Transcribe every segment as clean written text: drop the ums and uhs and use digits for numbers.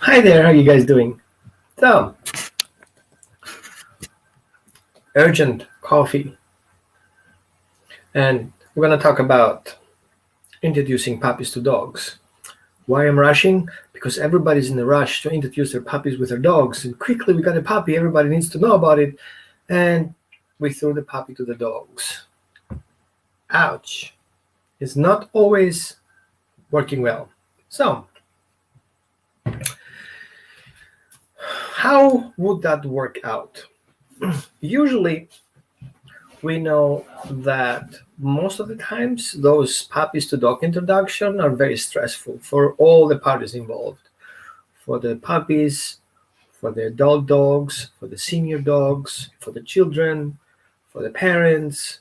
Hi there, how you guys doing? So, urgent coffee, and we're gonna talk about introducing puppies to dogs. Why I'm rushing? Because everybody's in a rush to introduce their puppies with their dogs, and quickly we got a puppy, everybody needs to know about it, and we throw the puppy to the dogs. Ouch. It's not always working well. So, how would that work out? Usually, we know that most of the times those puppies to dog introduction are very stressful for all the parties involved, for the puppies, for the adult dogs, for the senior dogs, for the children, for the parents,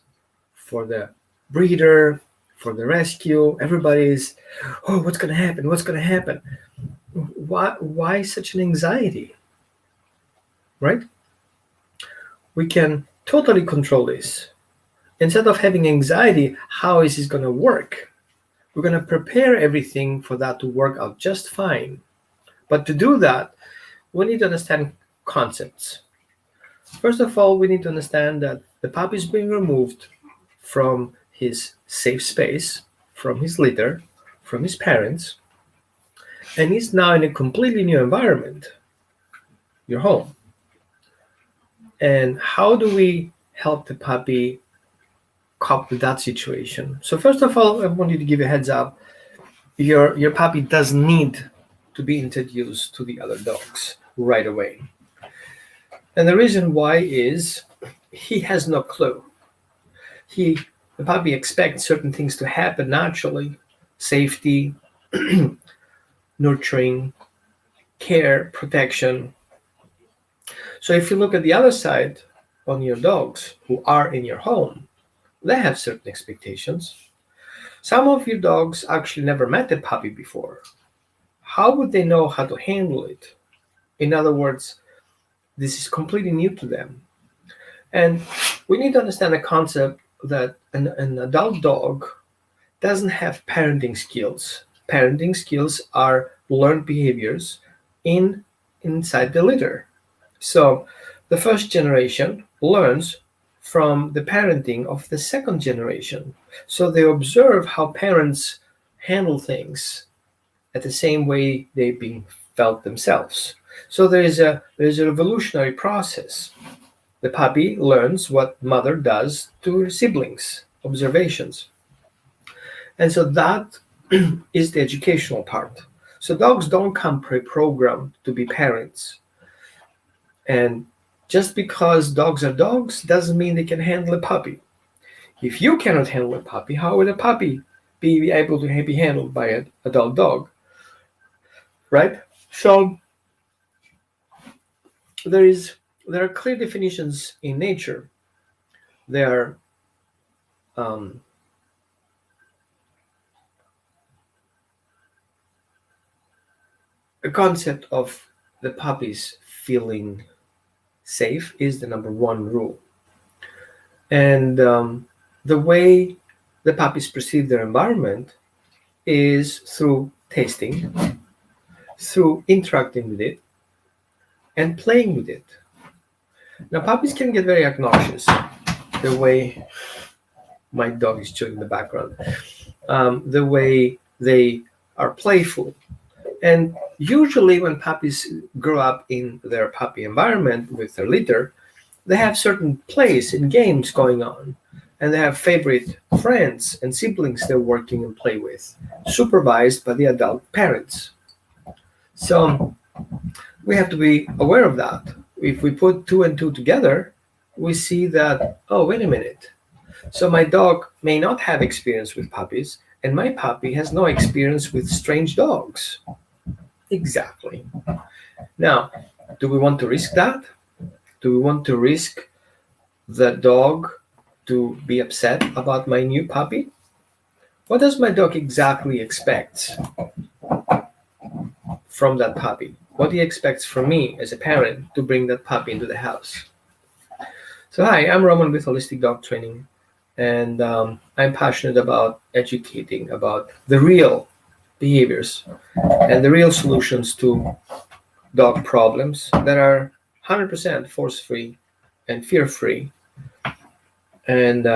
for the breeder, for the rescue. Everybody's, oh, what's going to happen, what's going to happen? Why such an anxiety, right? We can totally control this. Instead of having anxiety, how is this going to work? We're going to prepare everything for that to work out just fine. But to do that, we need to understand concepts. First of all, we need to understand that the puppy is being removed from his safe space, from his litter, from his parents, and he's now in a completely new environment, your home. And how do we help the puppy cope with that situation? So first of all, I want you to give you a heads up. Your puppy doesn't need to be introduced to the other dogs right away. And the reason why is he has no clue. The puppy expects certain things to happen naturally: safety, nurturing, care, protection. So if you look at the other side on your dogs who are in your home, they have certain expectations. Some of your dogs actually never met a puppy before. How would they know how to handle it? In other words, this is completely new to them. And we need to understand the concept that an adult dog doesn't have parenting skills. Parenting skills are learned behaviors inside the litter. So the first generation learns from the parenting of the second generation. So they observe how parents handle things at the same way they've been felt themselves. So there's a revolutionary process. The puppy learns what mother does to her siblings, observations. And so that is the educational part. So dogs don't come pre-programmed to be parents. And just because dogs are dogs doesn't mean they can handle a puppy. If you cannot handle a puppy, how would a puppy be able to be handled by an adult dog? Right? So there are clear definitions in nature. There are a concept of the puppies feeling safe is the number one rule. And the way the puppies perceive their environment is through tasting, through interacting with it, and playing with it. Now, puppies can get very obnoxious, the way my dog is chewing in the background, the way they are playful. And usually when puppies grow up in their puppy environment with their litter, they have certain plays and games going on, and they have favorite friends and siblings they're working and play with, supervised by the adult parents. So we have to be aware of that. If we put two and two together, we see that, oh, wait a minute. So my dog may not have experience with puppies, and my puppy has no experience with strange dogs. Exactly. Now, do we want to risk that? Do we want to risk the dog to be upset about my new puppy? What does my dog exactly expect from that puppy? What he expects from me as a parent to bring that puppy into the house? So hi, I'm Roman with Holistic Dog Training, and I'm passionate about educating about the real behaviors and the real solutions to dog problems that are 100% force-free and fear-free. And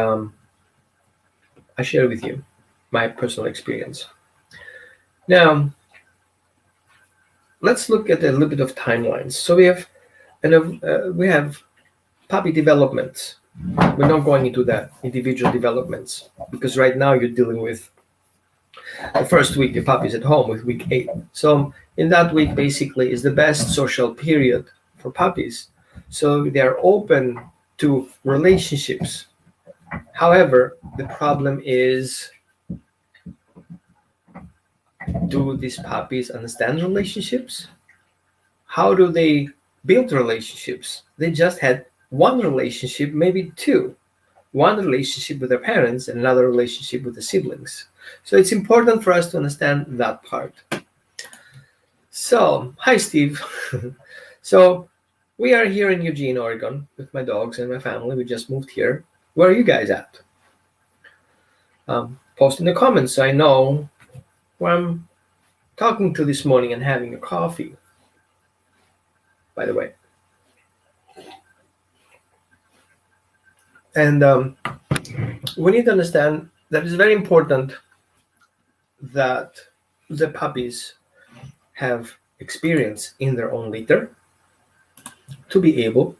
I share with you my personal experience. Now, let's look at a little bit of timelines. So we have puppy development. We're not going into that individual developments because right now you're dealing with the first week the puppy's at home with week 8. So in that week basically is the best social period for puppies. So they are open to relationships. However, the problem is, do these puppies understand relationships? How do they build relationships? They just had one relationship, maybe two. One relationship with their parents and another relationship with the siblings. So it's important for us to understand that part. So, hi Steve. So we are here in Eugene, Oregon with my dogs and my family. We just moved here. Where are you guys at? Post in the comments so I know who I'm talking to this morning and having a coffee, by the way. And we need to understand that it's very important that the puppies have experience in their own litter to be able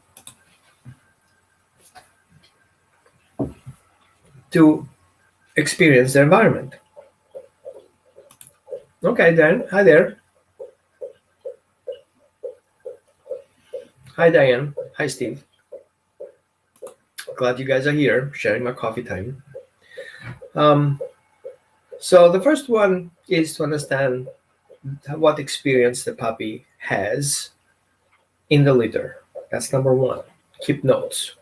to experience their environment. Okay, Dan. Hi there. Hi, Diane. Hi, Steve. Glad you guys are here, sharing my coffee time. So the first one is to understand what experience the puppy has in the litter. That's number one. Keep notes.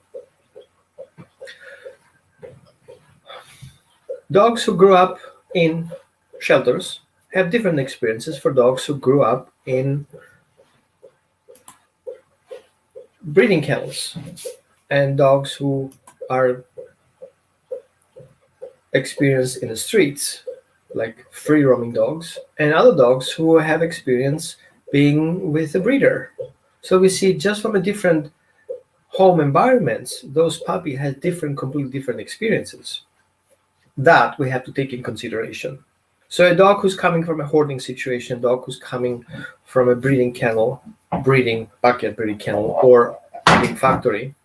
Dogs who grew up in shelters have different experiences for dogs who grew up in breeding kennels, and dogs who are experienced in the streets, like free roaming dogs, and other dogs who have experience being with a breeder. So we see just from a different home environments, those puppies have completely different experiences that we have to take in consideration. So a dog who's coming from a hoarding situation, a dog who's coming from a breeding kennel, backyard breeding kennel, or breeding factory,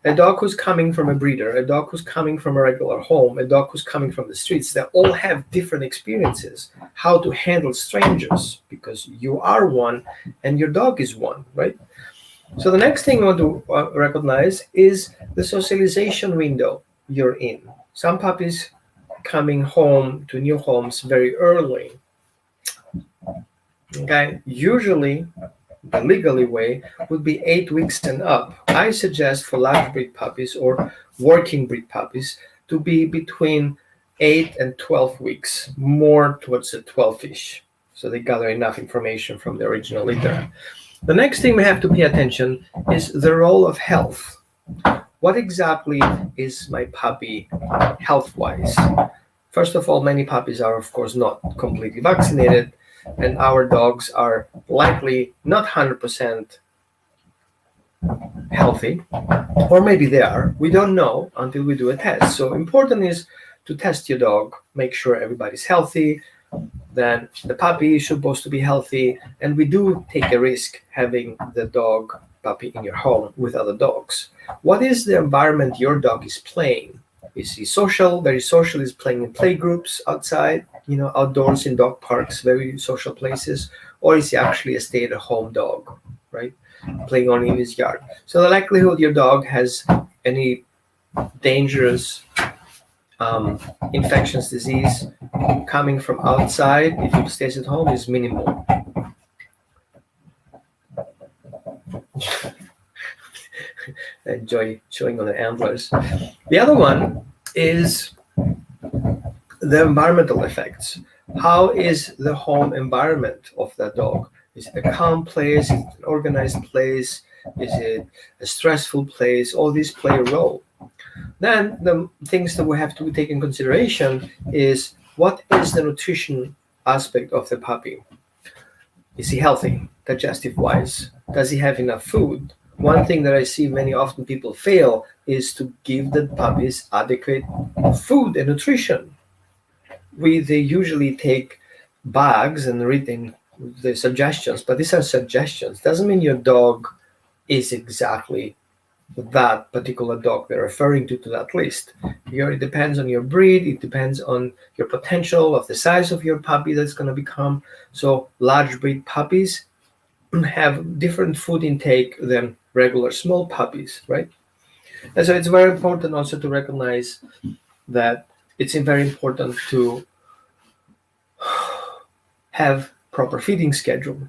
a dog who's coming from a breeder, a dog who's coming from a regular home, a dog who's coming from the streets, they all have different experiences, how to handle strangers, because you are one and your dog is one, right? So the next thing I want to recognize is the socialization window you're in. Some puppies coming home to new homes very early. Okay, usually the legally way would be 8 weeks and up. I suggest for large breed puppies or working breed puppies to be between 8 and 12 weeks, more towards the 12-ish, so they gather enough information from the original litter. The next thing we have to pay attention is the role of health. What exactly is my puppy health-wise? First of all, many puppies are, of course, not completely vaccinated, and our dogs are likely not 100% healthy, or maybe they are. We don't know until we do a test. So important is to test your dog, make sure everybody's healthy, then the puppy is supposed to be healthy, and we do take a risk having the puppy in your home with other dogs. What is the environment your dog is playing? Is he social, very social, is playing in play groups outside, outdoors in dog parks, very social places, or is he actually a stay-at-home dog, right? Playing only in his yard. So the likelihood your dog has any dangerous infectious disease coming from outside, if he stays at home, is minimal. Enjoy chewing on the antlers. The other one is the environmental effects. How is the home environment of that dog? Is it a calm place? Is it an organized place? Is it a stressful place? All these play a role. Then the things that we have to take in consideration is what is the nutrition aspect of the puppy. Is he healthy, digestive wise? Does he have enough food? One thing that I see many often people fail is to give the puppies adequate food and nutrition. They usually take bags and read the suggestions, but these are suggestions. Doesn't mean your dog is exactly that particular dog they're referring to that list. It depends on your breed, it depends on your potential of the size of your puppy that's going to become. So large breed puppies have different food intake than regular small puppies, right? And so it's very important also to recognize that it's very important to have proper feeding schedule.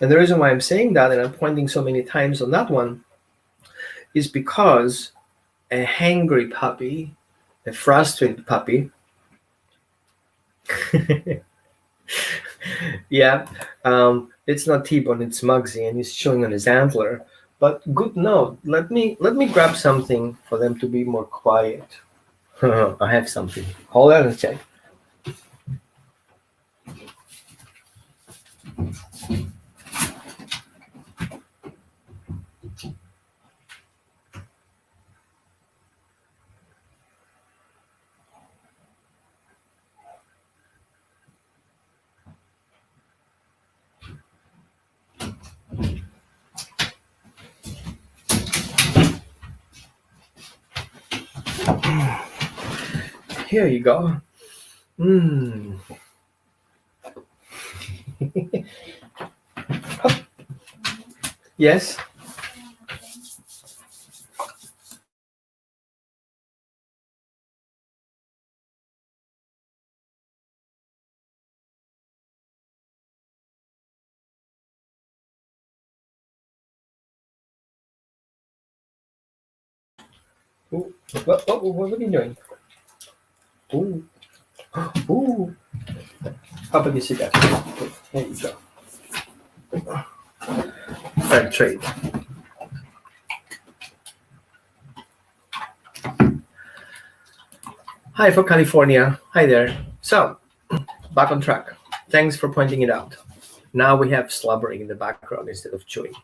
And the reason why I'm saying that, and I'm pointing so many times on that one, is because a hangry puppy, a frustrated puppy, yeah, it's not T-Bone, it's Muggsy, and he's chewing on his antler. But good note. Let me grab something for them to be more quiet. I have something. Hold on a sec. Here you go. Yes. Ooh. What are you doing? Ooh. Ooh. How about you sit down? There you go. Fair trade. Hi for California. Hi there. So, back on track. Thanks for pointing it out. Now we have slobbering in the background instead of chewing.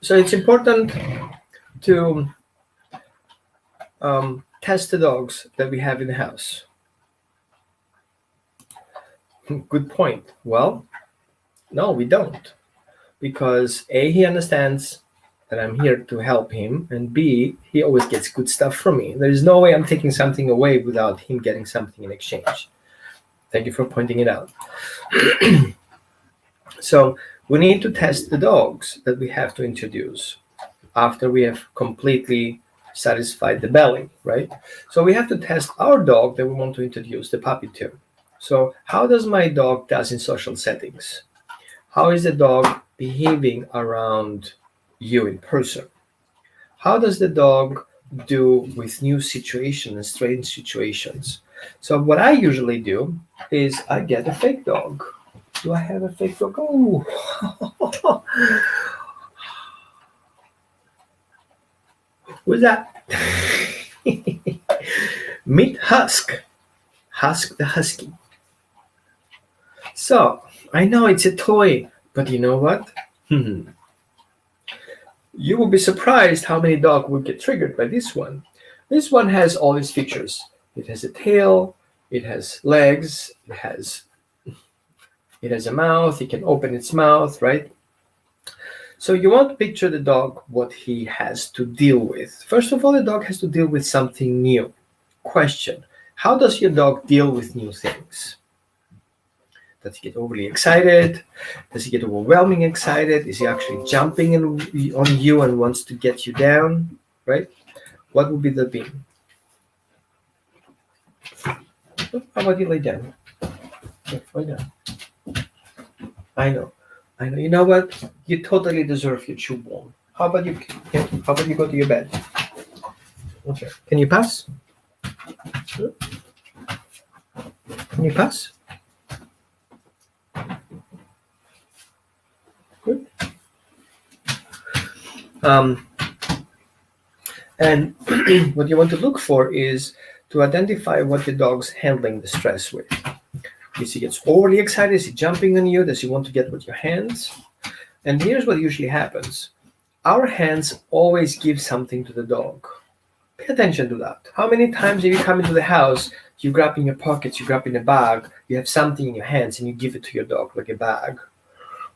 So it's important to test the dogs that we have in the house. Good point. Well, no, we don't. Because A, he understands that I'm here to help him, and B, he always gets good stuff from me. There is no way I'm taking something away without him getting something in exchange. Thank you for pointing it out. So we need to test the dogs that we have to introduce after we have completely satisfied the belly, right? So we have to test our dog that we want to introduce the puppy to. So how does my dog does in social settings? How is the dog behaving around you in person? How does the dog do with new situations and strange situations? So what I usually do is I get a fake dog. Do I have a fake dog? Oh, who's that? Meet Husk. Husk the Husky. So I know it's a toy, but you know what? You will be surprised how many dogs will get triggered by this one. This one has all these features. It has a tail, it has legs, it has a mouth, it can open its mouth, right? So you want to picture the dog, what he has to deal with. First of all, the dog has to deal with something new. Question, how does your dog deal with new things? Does he get overly excited? Does he get overwhelming excited? Is he actually jumping on you and wants to get you down, right? What would be the beam? How about you lay down? Lay down. I know. You know what? You totally deserve your chew bone. How about you go to your bed? Okay. Can you pass? Can you pass? Um, and what you want to look for is to identify what your dog's handling the stress with. Is he gets overly excited? Is he jumping on you? Does he want to get with your hands? And here's what usually happens. Our hands always give something to the dog. Pay attention to that. How many times have you come into the house, you grab in your pockets, you grab in a bag, you have something in your hands and you give it to your dog like a bag?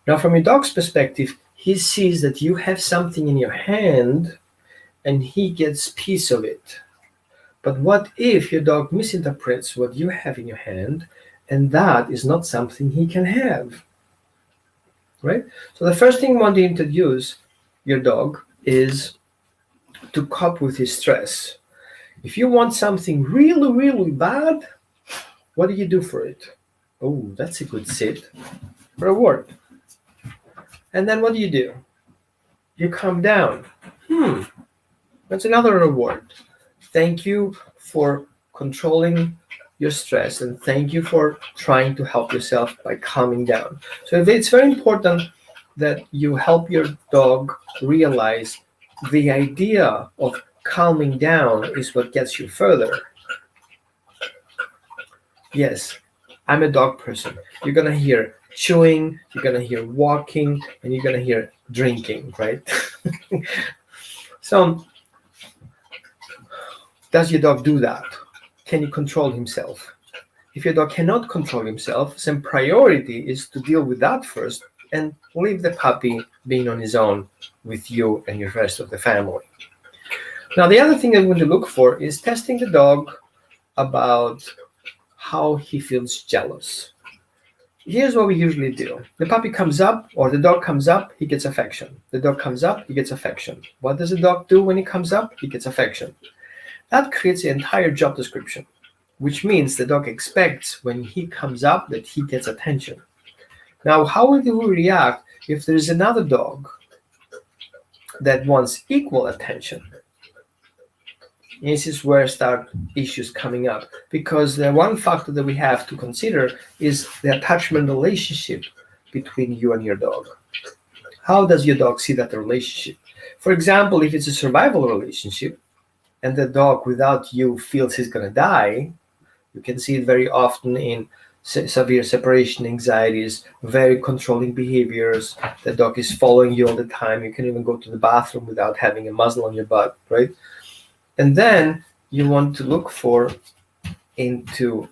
Now from your dog's perspective, he sees that you have something in your hand and he gets piece of it. But what if your dog misinterprets what you have in your hand and that is not something he can have? Right? So the first thing you want to introduce your dog is to cope with his stress. If you want something really, really bad, what do you do for it? Oh, that's a good sit. Reward. And then what do? You calm down. That's another reward. Thank you for controlling your stress and thank you for trying to help yourself by calming down. So it's very important that you help your dog realize the idea of calming down is what gets you further. Yes, I'm a dog person. You're going to hear chewing, you're going to hear walking, and you're going to hear drinking, right? So, does your dog do that? Can he control himself? If your dog cannot control himself, then priority is to deal with that first and leave the puppy being on his own with you and your rest of the family. Now, the other thing I'm going to look for is testing the dog about how he feels jealous. Here's what we usually do. The puppy comes up or the dog comes up, he gets affection. The dog comes up, he gets affection. What does the dog do when he comes up? He gets affection. That creates the entire job description, which means the dog expects when he comes up that he gets attention. Now, how will we react if there is another dog that wants equal attention? This is where start issues coming up, because the one factor that we have to consider is the attachment relationship between you and your dog. How does your dog see that relationship? For example, if it's a survival relationship and the dog without you feels he's going to die, you can see it very often in severe separation anxieties, very controlling behaviors. The dog is following you all the time. You can even go to the bathroom without having a muzzle on your butt, right? And then you want to look for into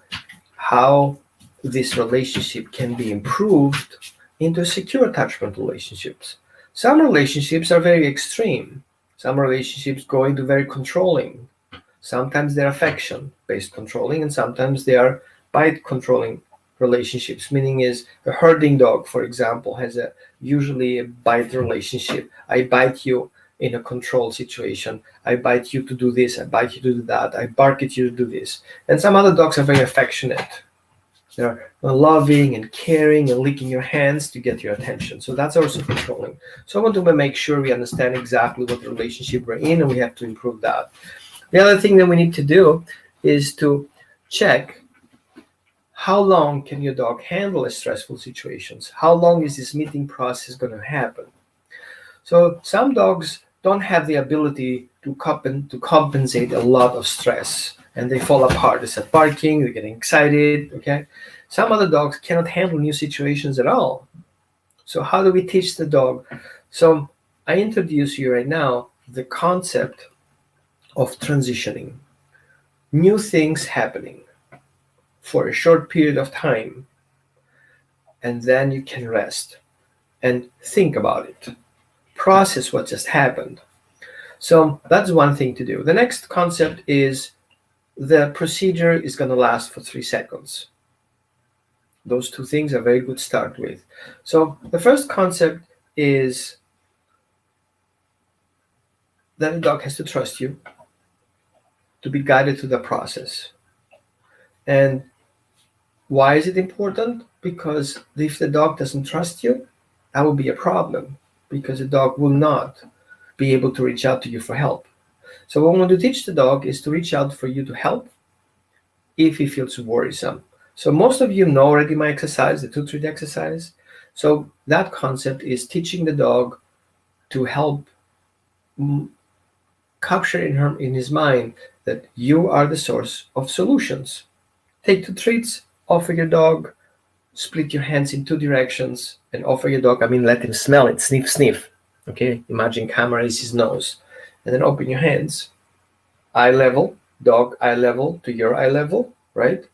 how this relationship can be improved into secure attachment relationships. Some relationships are very extreme. Some relationships go into very controlling. Sometimes they're affection-based controlling, and sometimes they are bite-controlling relationships, meaning is a herding dog, for example, has usually a bite relationship. I bite you in a controlled situation. I bite you to do this. I bite you to do that. I bark at you to do this. And some other dogs are very affectionate. They're loving and caring and licking your hands to get your attention. So that's also controlling. So I want to make sure we understand exactly what relationship we're in, and we have to improve that. The other thing that we need to do is to check how long can your dog handle stressful situations? How long is this meeting process going to happen? So some dogs don't have the ability to compensate a lot of stress, and they fall apart. They start barking, they're getting excited, okay? Some other dogs cannot handle new situations at all. So how do we teach the dog? So I introduce you right now the concept of transitioning. New things happening for a short period of time, and then you can rest and think about it. Process what just happened. So that's one thing to do. The next concept is the procedure is going to last for 3 seconds. Those two things are very good to start with. So the first concept is that the dog has to trust you to be guided through the process. And why is it important? Because if the dog doesn't trust you, that will be a problem, because the dog will not be able to reach out to you for help. So what we want to teach the dog is to reach out for you to help if he feels worrisome. So most of you know already my exercise, the 2-3 exercise. So that concept is teaching the dog to help capture in his mind that you are the source of solutions. Take 2 treats, offer your dog, split your hands in 2 directions, and offer your dog. I mean, let him smell it, sniff, sniff. Okay, imagine camera is his nose, and then open your hands, eye level, dog eye level to your eye level, right?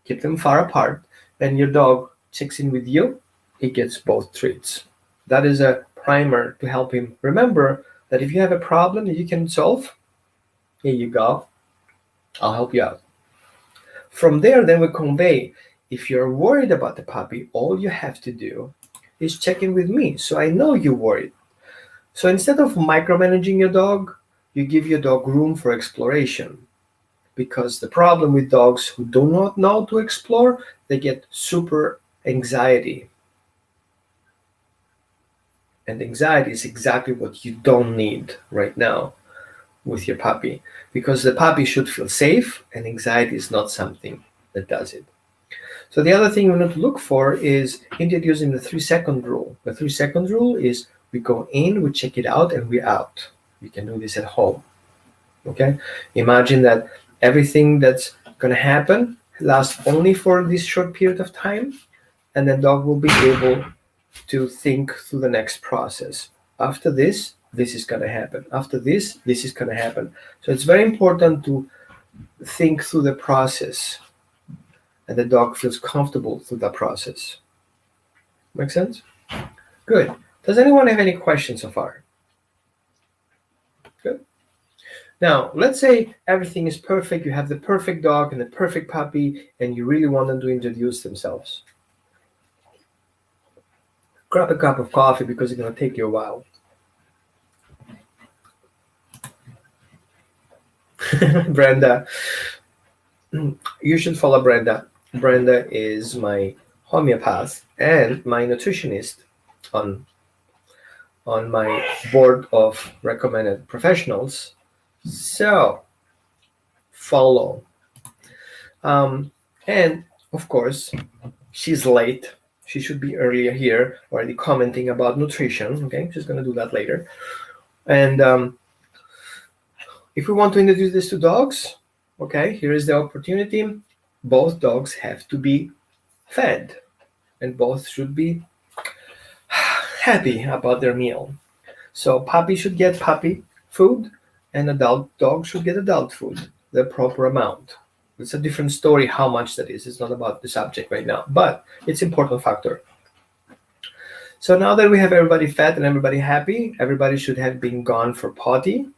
Keep them far apart, and your dog checks in with you. He gets both treats. That is a primer to help him remember that if you have a problem that you can solve, here you go, I'll help you out. From there, then we convey, if you're worried about the puppy, all you have to do is check in with me, so I know you're worried. So instead of micromanaging your dog, you give your dog room for exploration. Because the problem with dogs who do not know to explore, they get super anxiety. And anxiety is exactly what you don't need right now with your puppy, because the puppy should feel safe, and anxiety is not something that does it. So the other thing we need to look for is introducing the 3-second rule. The 3-second rule is we go in, we check it out, and we're out. You can do this at home. Okay? Imagine that everything that's going to happen lasts only for this short period of time, and the dog will be able to think through the next process. After this is going to happen. After this is going to happen. So it's very important to think through the process, and the dog feels comfortable through that process. Make sense? Good. Does anyone have any questions so far? Good. Now, let's say everything is perfect. You have the perfect dog and the perfect puppy, and you really want them to introduce themselves. Grab a cup of coffee because it's going to take you a while. Brenda, you should follow Brenda. Brenda is my homeopath and my nutritionist on my board of recommended professionals. So follow. And of course, she's late. She should be earlier here, already commenting about nutrition. Okay, she's going to do that later. And if we want to introduce this to dogs, okay, here is the opportunity. Both dogs have to be fed, and both should be happy about their meal. So puppy should get puppy food, and adult dog should get adult food, the proper amount. It's a different story how much that is. It's not about the subject right now, but it's an important factor. So now that we have everybody fed and everybody happy, everybody should have been gone for potty.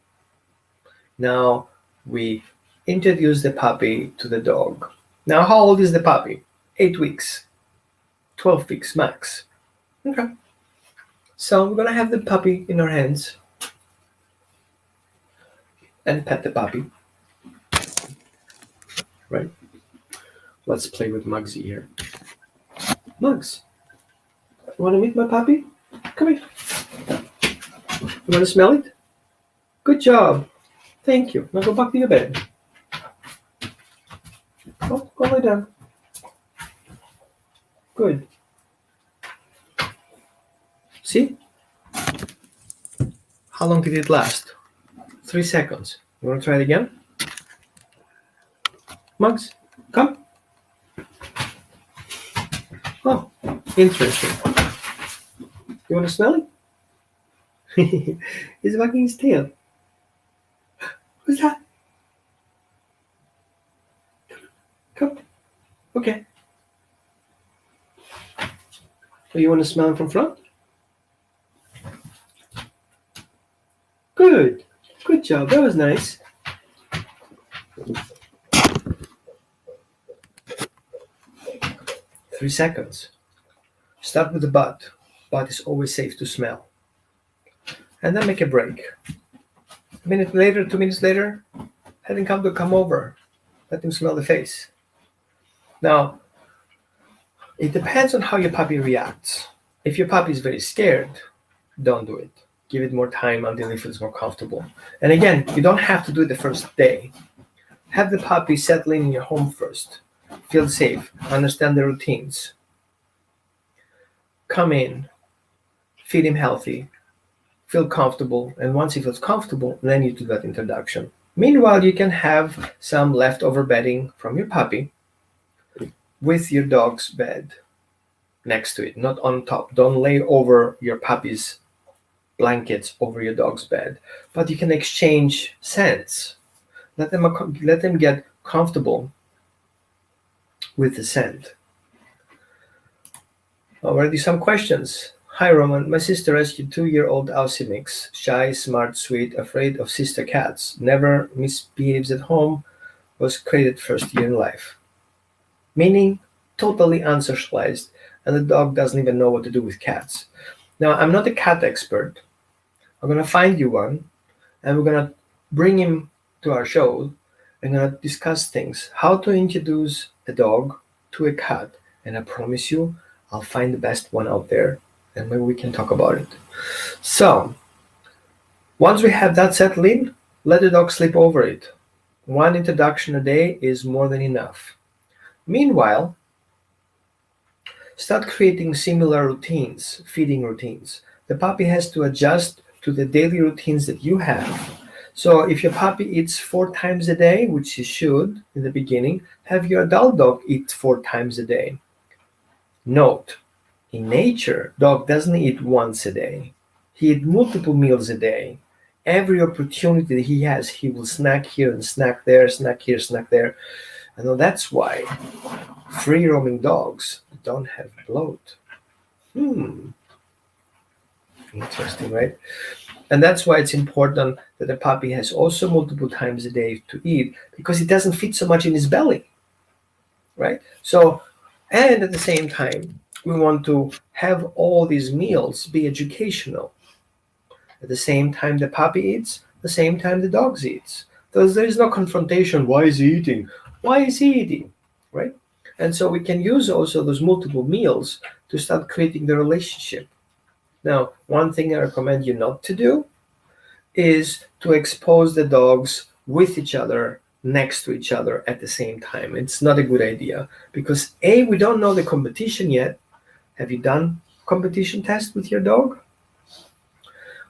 Now we introduce the puppy to the dog. Now, how old is the puppy? 8 weeks, 12 weeks max. Okay. So we're gonna have the puppy in our hands and pet the puppy. Right? Let's play with Mugsy here. Mugs, you wanna meet my puppy? Come here. You wanna smell it? Good job. Thank you. Now go back to your bed. Go lie down. Good. See? How long did it last? 3 seconds. You want to try it again? Mugs, come. Oh, interesting. You want to smell it? He's wagging his tail. Who's that? Come. Okay. So you want to smell him from front? Good. Good job. That was nice. Three seconds. Start with the butt. Butt is always safe to smell. And then make a break. A minute later, 2 minutes later, have him come over. Let him smell the face. Now, it depends on how your puppy reacts. If your puppy is very scared, don't do it. Give it more time until it feels more comfortable. And again, you don't have to do it the first day. Have the puppy settle in your home first. Feel safe. Understand the routines. Come in. Feed him healthy. feel comfortable, and once he feels comfortable, then you do that introduction. Meanwhile, you can have some leftover bedding from your puppy with your dog's bed next to it, not on top. Don't lay over your puppy's blankets over your dog's bed, but you can exchange scents. Let them get comfortable with the scent. Already some questions. Hi Roman, my sister rescued 2-year-old Aussie mix, shy, smart, sweet, afraid of sister cats, never misbehaves at home, was created first year in life. Meaning totally unsocialized, and the dog doesn't even know what to do with cats. Now, I'm not a cat expert. I'm gonna find you one, and we're gonna bring him to our show and gonna discuss things. How to introduce a dog to a cat, and I promise you, I'll find the best one out there, and maybe we can talk about it. So, once we have that settled in, let the dog sleep over it. One introduction a day is more than enough. Meanwhile, start creating similar routines, feeding routines. The puppy has to adjust to the daily routines that you have. So if your puppy eats 4 times a day, which he should in the beginning, have your adult dog eat 4 times a day. Note, in nature, dog doesn't eat once a day. He eats multiple meals a day. Every opportunity that he has, he will snack here and snack there, snack here, snack there. And that's why free roaming dogs don't have bloat. Interesting, right? And that's why it's important that the puppy has also multiple times a day to eat, because it doesn't fit so much in his belly, right? So, and at the same time, we want to have all these meals be educational. At the same time the puppy eats, the same time the dog eats. Thus, there is no confrontation. Why is he eating? Why is he eating? Right? And so we can use also those multiple meals to start creating the relationship. Now, one thing I recommend you not to do is to expose the dogs with each other, next to each other at the same time. It's not a good idea because A, we don't know the competition yet. Have you done competition test with your dog?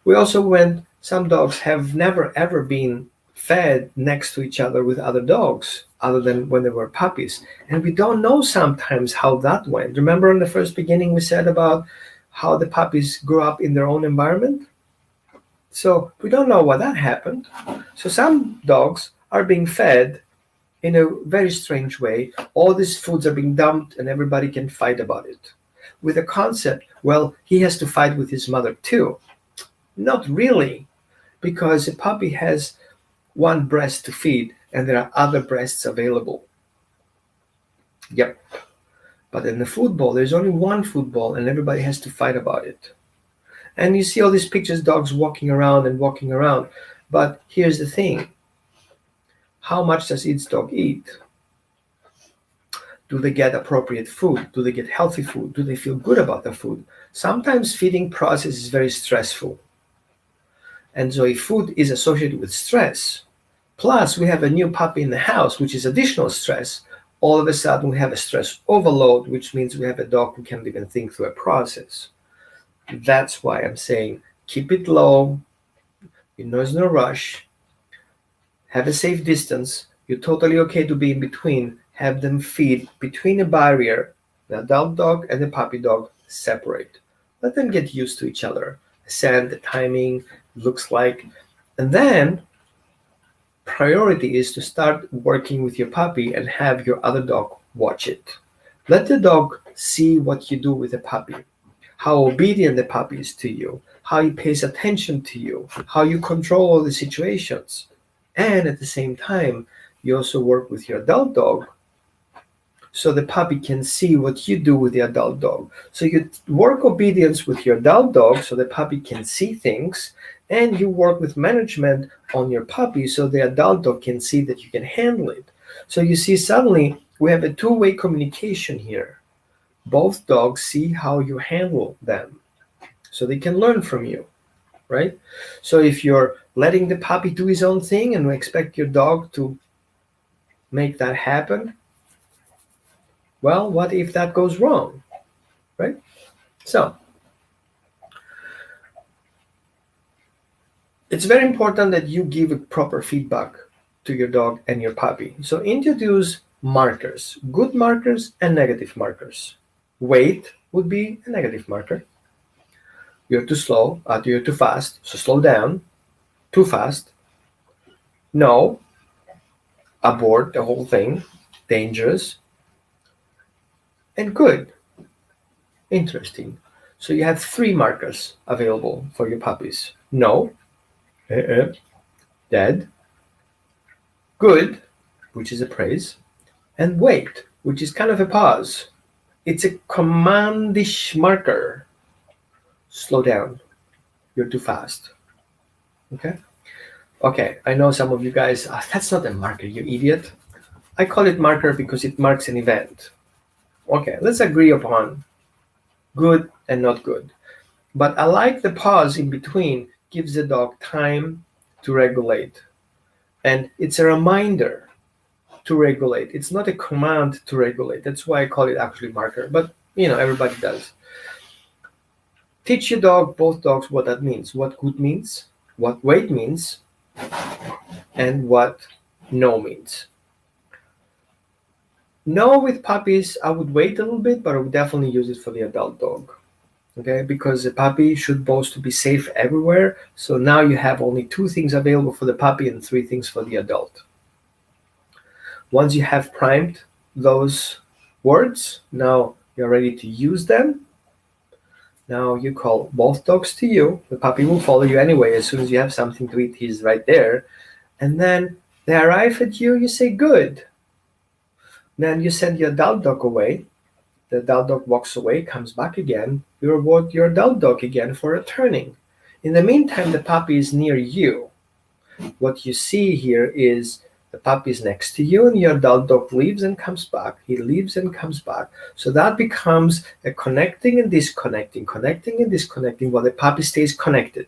We also went, some dogs have never ever been fed next to each other with other dogs other than when they were puppies. And we don't know sometimes how that went. Remember in the first beginning we said about how the puppies grew up in their own environment? So we don't know why that happened. So some dogs are being fed in a very strange way. All these foods are being dumped and everybody can fight about it. With a concept, well, he has to fight with his mother too. Not really, because a puppy has one breast to feed and there are other breasts available. Yep. But in the food bowl, there's only one food bowl and everybody has to fight about it. And you see all these pictures, dogs walking around and walking around. But here's the thing. How much does each dog eat? Do they get appropriate food? Do they get healthy food? Do they feel good about the food? Sometimes feeding process is very stressful. And so if food is associated with stress, plus we have a new puppy in the house, which is additional stress, all of a sudden we have a stress overload, which means we have a dog who can't even think through a process. That's why I'm saying keep it low, there's no rush, have a safe distance, you're totally okay to be in between, have them feed between a barrier, the adult dog and the puppy dog separate. Let them get used to each other, the scent, the timing, looks like, and then priority is to start working with your puppy and have your other dog watch it. Let the dog see what you do with the puppy, how obedient the puppy is to you, how he pays attention to you, how you control all the situations. And at the same time, you also work with your adult dog so the puppy can see what you do with the adult dog. So you work obedience with your adult dog so the puppy can see things, and you work with management on your puppy so the adult dog can see that you can handle it. So you see, suddenly we have a two-way communication here. Both dogs see how you handle them so they can learn from you, right? So if you're letting the puppy do his own thing and expect your dog to make that happen, well, what if that goes wrong, right? So It's very important that you give a proper feedback to your dog and your puppy. So introduce markers, good markers and negative markers. Wait would be a negative marker. You're too slow, you're too fast, so slow down. Too fast, no, abort the whole thing, dangerous, and good, interesting. So you have three markers available for your puppies. No, dead, good, which is a praise, and wait, which is kind of a pause. It's a commandish marker. Slow down. You're too fast. Okay? Okay, I know some of you guys, that's not a marker, you idiot. I call it marker because it marks an event. Okay, let's agree upon good and not good. But I like the pause in between, gives the dog time to regulate. And it's a reminder to regulate. It's not a command to regulate. That's why I call it actually marker. But everybody does. Teach your dog, both dogs, what that means. What good means, what wait means, and what no means. No, with puppies, I would wait a little bit, but I would definitely use it for the adult dog. Okay, because the puppy should supposed to be safe everywhere. So now you have only two things available for the puppy and three things for the adult. Once you have primed those words, now you're ready to use them. Now you call both dogs to you. The puppy will follow you anyway. As soon as you have something to eat, he's right there. And then they arrive at you, you say good. Then you send your adult dog away. The adult dog walks away, comes back again. You reward your adult dog again for returning. In the meantime, the puppy is near you. What you see here is the puppy is next to you and your adult dog leaves and comes back. He leaves and comes back. So that becomes a connecting and disconnecting, connecting and disconnecting while the puppy stays connected.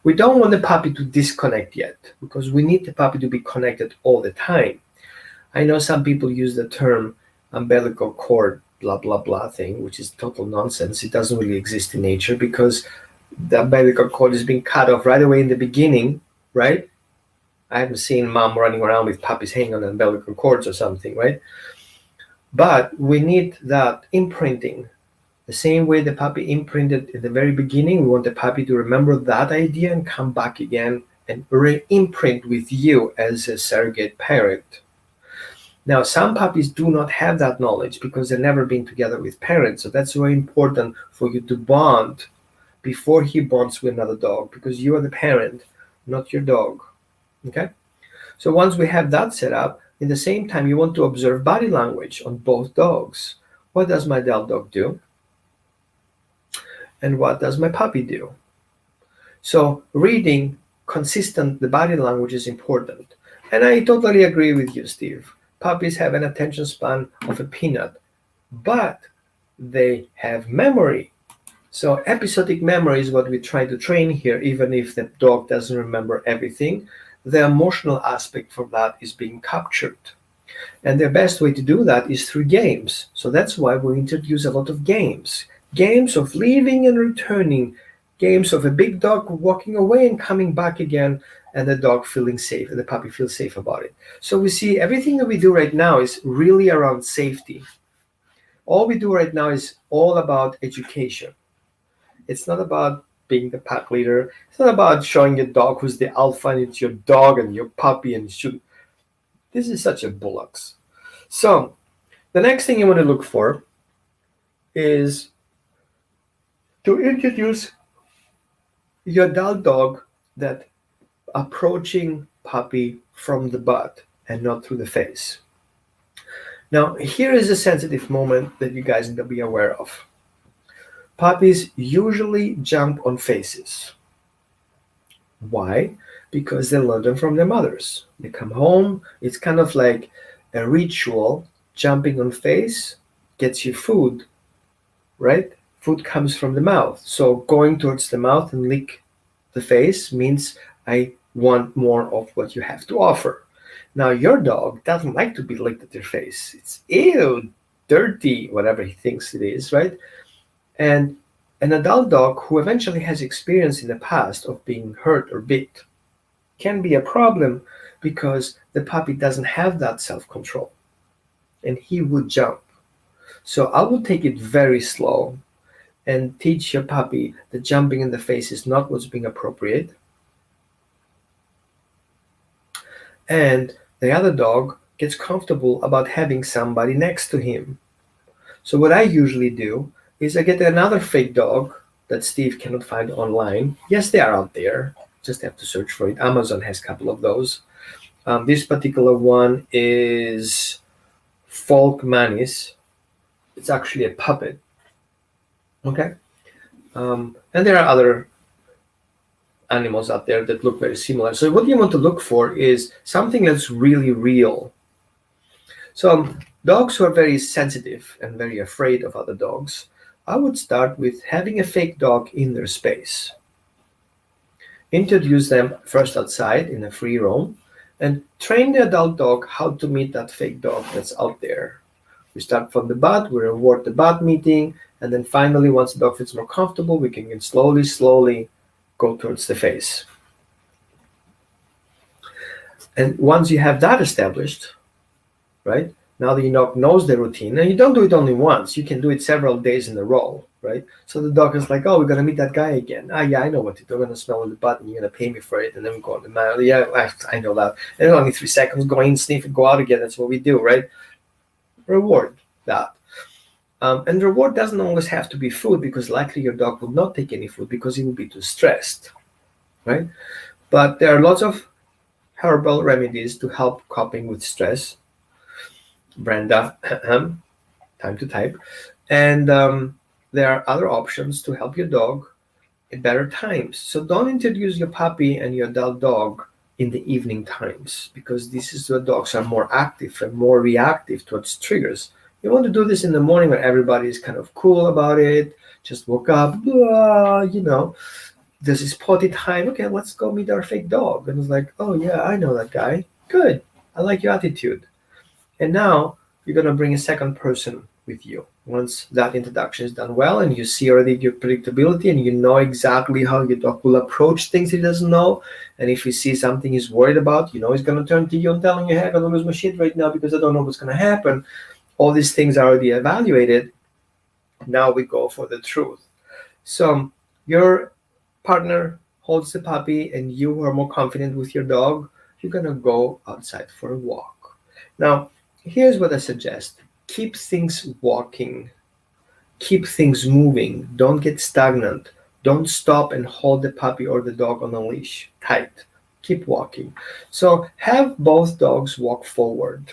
We don't want the puppy to disconnect yet because we need the puppy to be connected all the time. I know some people use the term umbilical cord, blah, blah, blah thing, which is total nonsense. It doesn't really exist in nature because the umbilical cord is being cut off right away in the beginning, right? I haven't seen mom running around with puppies hanging on umbilical cords or something, right? But we need that imprinting. The same way the puppy imprinted in the very beginning, we want the puppy to remember that idea and come back again and re-imprint with you as a surrogate parent. Now, some puppies do not have that knowledge because they've never been together with parents. So that's very important for you to bond before he bonds with another dog because you are the parent, not your dog. Okay? So once we have that set up, in the same time, you want to observe body language on both dogs. What does my adult dog do? And what does my puppy do? So reading consistent the body language is important. And I totally agree with you, Steve. Puppies have an attention span of a peanut, but they have memory. So episodic memory is what we try to train here, even if the dog doesn't remember everything. The emotional aspect for that is being captured. And the best way to do that is through games. So that's why we introduce a lot of games. Games of leaving and returning. Games of a big dog walking away and coming back again, and the dog feeling safe, and the puppy feels safe about it. So we see everything that we do right now is really around safety. All we do right now is all about education. It's not about being the pack leader. It's not about showing your dog who's the alpha and it's your dog and your puppy and shoot. This is such a bullocks. So the next thing you want to look for is to introduce your adult dog that approaching puppy from the butt and not through the face. Now, here is a sensitive moment that you guys need to be aware of. Puppies usually jump on faces. Why? Because they learn them from their mothers. They come home, it's kind of like a ritual. Jumping on face gets you food, right? Food comes from the mouth. So going towards the mouth and lick the face means I want more of what you have to offer. Now, your dog doesn't like to be licked at their face. It's ew, dirty, whatever he thinks it is, right? And An adult dog who eventually has experience in the past of being hurt or bit can be a problem because the puppy doesn't have that self-control and he would jump. So I would take it very slow and teach your puppy that jumping in the face is not what's being appropriate. And the other dog gets comfortable about having somebody next to him. So what I usually do is I get another fake dog that Steve cannot find online. Yes, they are out there. Just have to search for it. Amazon has a couple of those. This particular one is Folk Manis. It's actually a puppet. Okay. And there are other animals out there that look very similar. So what you want to look for is something that's really real. So dogs who are very sensitive and very afraid of other dogs, I would start with having a fake dog in their space. Introduce them first outside in a free roam and train the adult dog how to meet that fake dog that's out there. We start from the butt, we reward the butt meeting, and then finally, once the dog feels more comfortable, we can slowly go towards the face. And once you have that established, right, now the dog knows the routine, and you don't do it only once, you can do it several days in a row, right? So the dog is like, oh, we're going to meet that guy again. Ah, yeah, I know what to do. I'm going to smell the butt, and you're going to pay me for it, and then we go on the mile. Yeah, I know that. And only 3 seconds, go in, sniff, and go out again. That's what we do, right? Reward that. And reward doesn't always have to be food, because likely your dog will not take any food because he will be too stressed, right? But there are lots of herbal remedies to help coping with stress. Brenda, time to type. And there are other options to help your dog at better times. So don't introduce your puppy and your adult dog in the evening times, because this is where dogs are more active and more reactive towards triggers. You want to do this in the morning when everybody is kind of cool about it, just woke up, this is potty time. Okay, let's go meet our fake dog. And it's like, oh yeah, I know that guy. Good. I like your attitude. And now you're going to bring a second person with you. Once that introduction is done well and you see already your predictability and you know exactly how your dog will approach things he doesn't know, and if you see something he's worried about, you know he's going to turn to you and telling you, hey, I'm going to lose my shit right now because I don't know what's going to happen. All these things are already evaluated. Now we go for the truth. So your partner holds the puppy and you are more confident with your dog, you're going to go outside for a walk. Now, here's what I suggest. Keep things walking. Keep things moving. Don't get stagnant. Don't stop and hold the puppy or the dog on a leash tight. Keep walking. So have both dogs walk forward.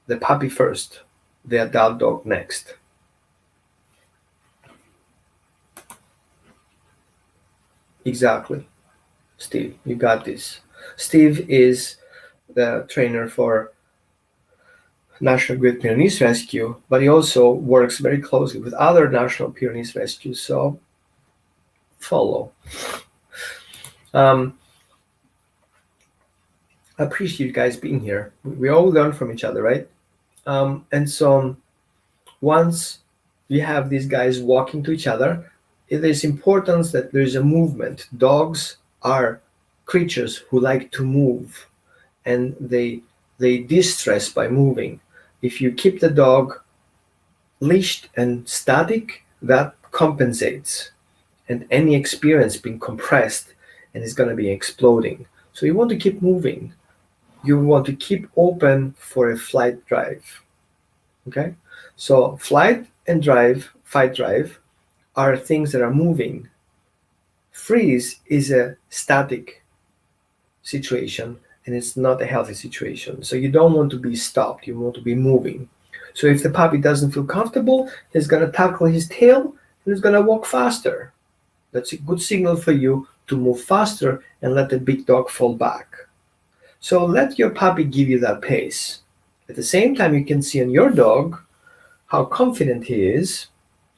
The puppy first, the adult dog next. Exactly. Steve, you got this. Steve is the trainer for National Great Pyrenees Rescue, but he also works very closely with other National Pyrenees Rescues, so follow. I appreciate you guys being here. We all learn from each other, right? And so once you have these guys walking to each other, it is important that there is a movement. Dogs are creatures who like to move, and they de-stress by moving. If you keep the dog leashed and static, that compensates, and any experience being compressed and is going to be exploding. So you want to keep moving. You want to keep open for a flight drive. Okay? So flight and drive, fight drive, are things that are moving. Freeze is a static situation, and it's not a healthy situation. So you don't want to be stopped. You want to be moving. So if the puppy doesn't feel comfortable, he's going to tackle his tail and he's going to walk faster. That's a good signal for you to move faster and let the big dog fall back. So let your puppy give you that pace. At the same time, you can see on your dog how confident he is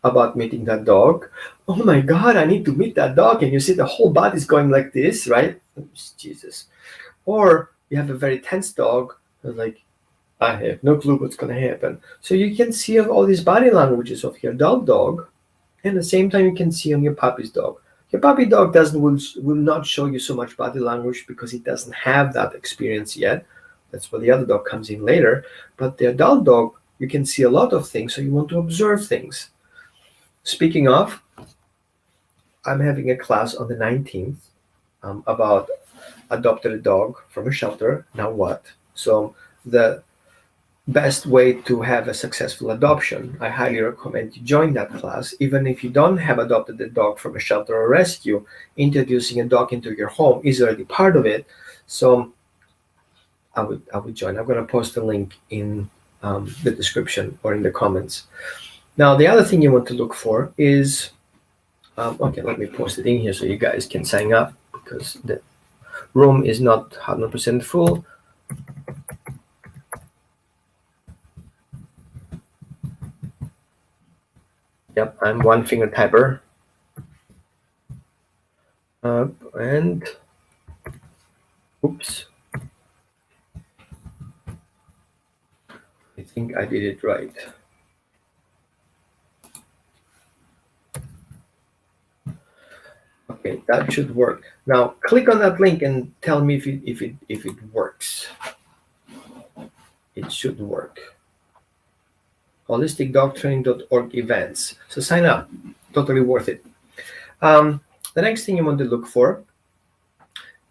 about meeting that dog. Oh my God, I need to meet that dog. And you see the whole body's going like this, right? Jesus. Or you have a very tense dog who's like, I have no clue what's going to happen. So you can see all these body languages of your adult dog And at the same time, you can see on your puppy's dog. Your puppy dog will not show you so much body language because it doesn't have that experience yet. That's where the other dog comes in later. But the adult dog, you can see a lot of things, so you want to observe things. Speaking of, I'm having a class on the 19th about adopted a dog from a shelter. Now what? So the best way to have a successful adoption, I highly recommend you join that class. Even if you don't have adopted a dog from a shelter or rescue, introducing a dog into your home is already part of it. So I would join. I'm going to post a link in the description or in the comments. Now, the other thing you want to look for is, okay, let me post it in here so you guys can sign up because the room is not 100% full. Yep, I'm one finger typer. And oops. I think I did it right. Okay, that should work. Now click on that link and tell me if it works. It should work. holisticdogtraining.org events. So sign up. Totally worth it. The next thing you want to look for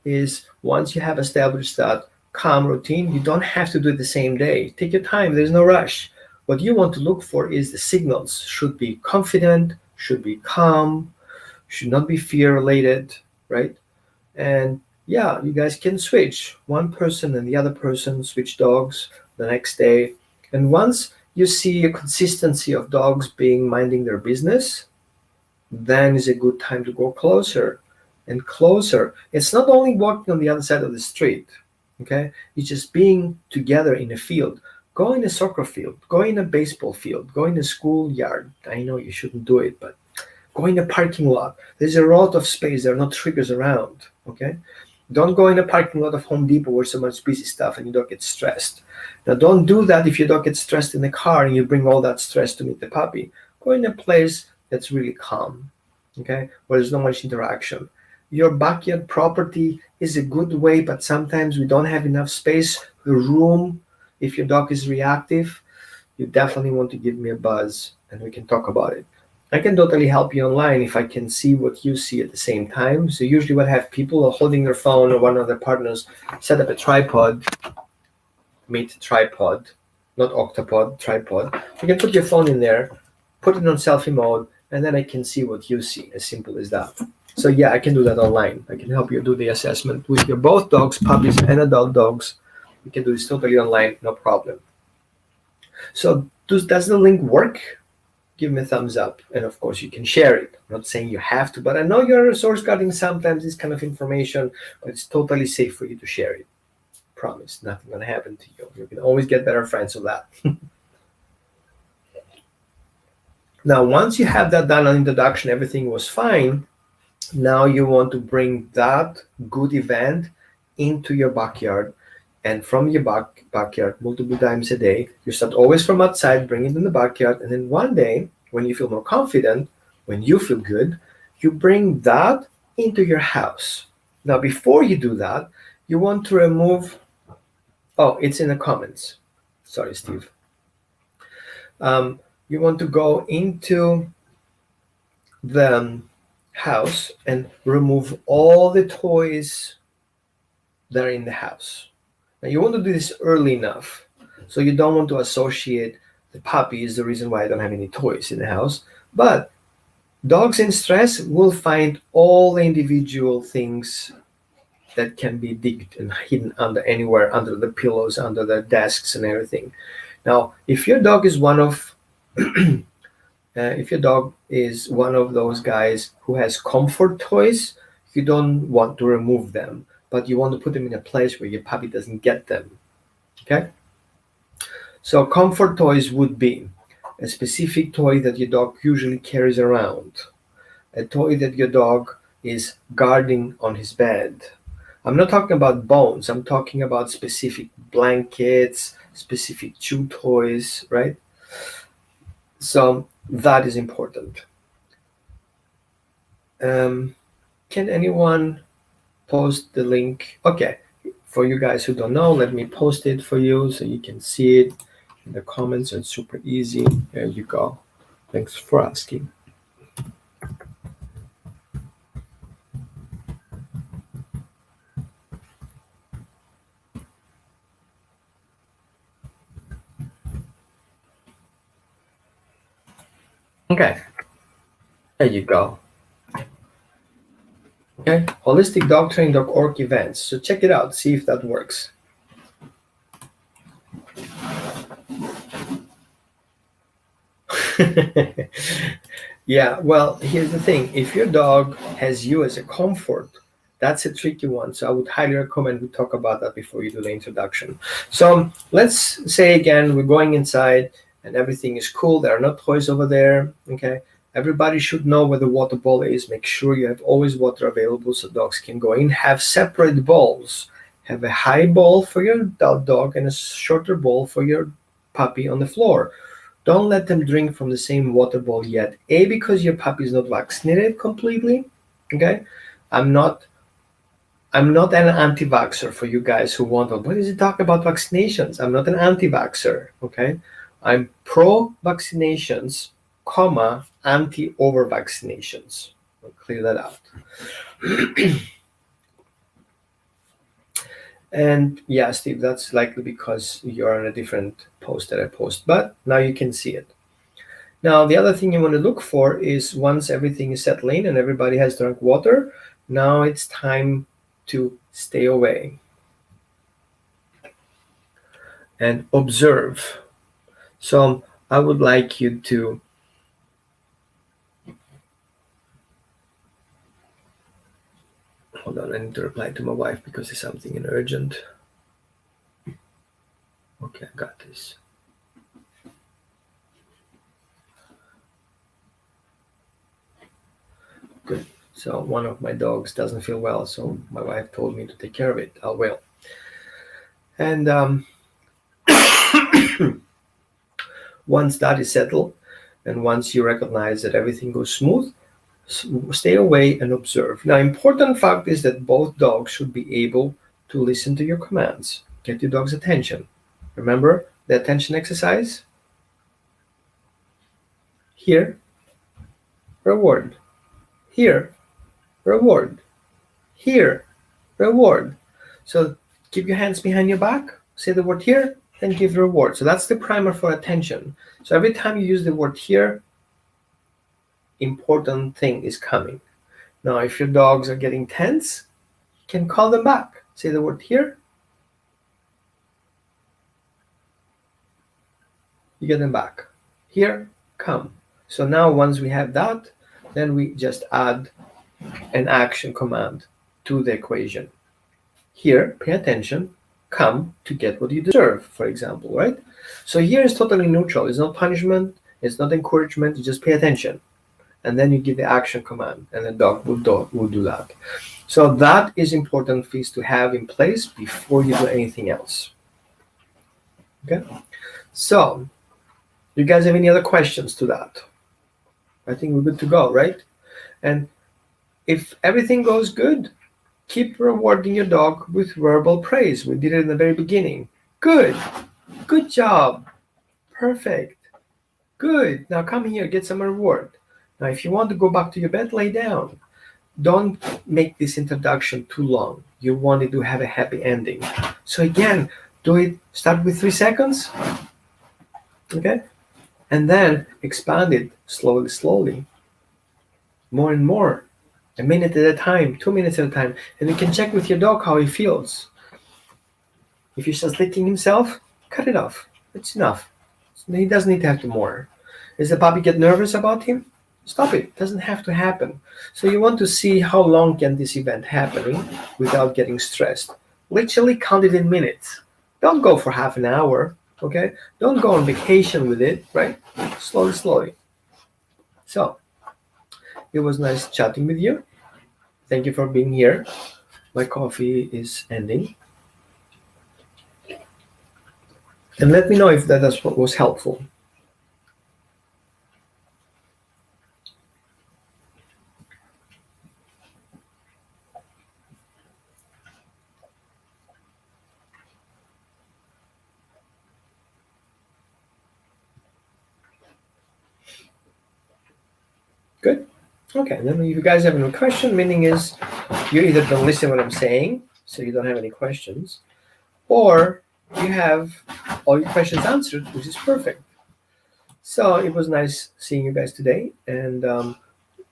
is once you have established that calm routine, you don't have to do it the same day. Take your time. There's no rush. What you want to look for is the signals. Should be confident, should be calm, should not be fear related, right? And yeah, you guys can switch one person and the other person, switch dogs the next day. And once you see a consistency of dogs minding their business, then is a good time to go closer and closer. It's not only walking on the other side of the street, okay? It's just being together in a field. Go in a soccer field, go in a baseball field, go in a schoolyard. I know you shouldn't do it, but go in a parking lot. There's a lot of space. There are no triggers around, okay? Don't go in a parking lot of Home Depot where so much busy stuff and you don't get stressed. Now, don't do that if you don't get stressed in the car and you bring all that stress to meet the puppy. Go in a place that's really calm, okay, where there's not much interaction. Your backyard property is a good way, but sometimes we don't have enough space, the room. If your dog is reactive, you definitely want to give me a buzz and we can talk about it. I can totally help you online if I can see what you see at the same time. So usually what I have people are holding their phone or one of their partners set up a tripod, tripod, not octopod, tripod. You can put your phone in there, put it on selfie mode, and then I can see what you see, as simple as that. So yeah, I can do that online. I can help you do the assessment with your both dogs, puppies and adult dogs. We can do this totally online, no problem. So does the link work? Give me a thumbs up, and of course you can share it. I'm not saying you have to, but I know you're resource guarding sometimes this kind of information, but it's totally safe for you to share it. Promise, nothing gonna happen to you. You can always get better friends with that. Now, once you have that done on introduction, everything was fine. Now you want to bring that good event into your backyard, and from your backyard multiple times a day. You start always from outside, bring it in the backyard, and then one day, when you feel more confident, when you feel good, you bring that into your house. Now, before you do that, you want to remove. Oh, it's in the comments. Sorry, Steve. You want to go into the house and remove all the toys that are in the house. Now, you want to do this early enough, so you don't want to associate the puppy is the reason why I don't have any toys in the house. But dogs in stress will find all the individual things that can be digged and hidden anywhere, under the pillows, under the desks and everything. Now, if your dog is one of those guys who has comfort toys, you don't want to remove them, but you want to put them in a place where your puppy doesn't get them. Okay? So comfort toys would be a specific toy that your dog usually carries around, a toy that your dog is guarding on his bed. I'm not talking about bones. I'm talking about specific blankets, specific chew toys, right? So that is important. Can anyone post the link? Okay, for you guys who don't know, let me post it for you so you can see it in the comments. It's super easy. There you go. Thanks for asking. Okay, there you go. Okay, holisticdogtraining.org events. So check it out, see if that works. Yeah, well, here's the thing. If your dog has you as a comfort, that's a tricky one. So I would highly recommend we talk about that before you do the introduction. So let's say again, we're going inside and everything is cool. There are no toys over there. Okay. Everybody should know where the water bowl is. Make sure you have always water available so dogs can go in. Have separate bowls. Have a high bowl for your adult dog and a shorter bowl for your puppy on the floor. Don't let them drink from the same water bowl yet. A, because your puppy is not vaccinated completely. Okay, I'm not an anti-vaxxer for you guys who want. What does it talk about vaccinations? I'm not an anti-vaxxer. Okay, I'm pro-vaccinations, comma anti-over-vaccinations. I'll clear that out. And yeah, Steve, that's likely because you're on a different post that I post, but now you can see it. Now, the other thing you want to look for is once everything is settling and everybody has drunk water, now it's time to stay away and observe. So I would like you to hold on, I need to reply to my wife because there's something urgent. Okay, I got this. Good. So one of my dogs doesn't feel well, so my wife told me to take care of it. I will. And once that is settled, and once you recognize that everything goes smooth, stay away and observe. Now, important fact is that both dogs should be able to listen to your commands. Get your dog's attention. Remember the attention exercise? Here, reward. Here, reward. Here, reward. So keep your hands behind your back, say the word here, then give the reward. So that's the primer for attention. So every time you use the word here, important thing is coming. Now, if your dogs are getting tense, you can call them back. Say the word here. You get them back. Here, come. So now once we have that, then we just add an action command to the equation. Here, pay attention, come to get what you deserve, for example, right? So here is totally neutral. It's not punishment, it's not encouragement, you just pay attention. And then you give the action command, and the dog will do that. So that is important piece to have in place before you do anything else. Okay? So, you guys have any other questions to that? I think we're good to go, right? And if everything goes good, keep rewarding your dog with verbal praise. We did it in the very beginning. Good. Good job. Perfect. Good. Now come here, get some reward. Now, if you want to go back to your bed, lay down. Don't make this introduction too long. You want it to have a happy ending. So again, do it, start with 3 seconds. Okay? And then expand it slowly, slowly. More and more. A minute at a time, 2 minutes at a time. And you can check with your dog how he feels. If he's just licking himself, cut it off. It's enough. He doesn't need to have to more. Does the puppy get nervous about him? Stop it. It doesn't have to happen. So you want to see how long can this event happening without getting stressed. Literally count it in minutes. Don't go for half an hour, okay? Don't go on vacation with it, right? Slowly, slowly. So, it was nice chatting with you. Thank you for being here. My coffee is ending. And let me know if that was helpful. Good. Okay, and then if you guys have any question, meaning is you either don't listen what I'm saying, so you don't have any questions, or you have all your questions answered, which is perfect. So it was nice seeing you guys today, and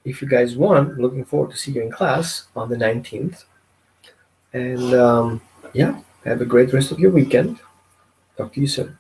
if you guys want, looking forward to see you in class on the 19th. And yeah, have a great rest of your weekend. Talk to you soon.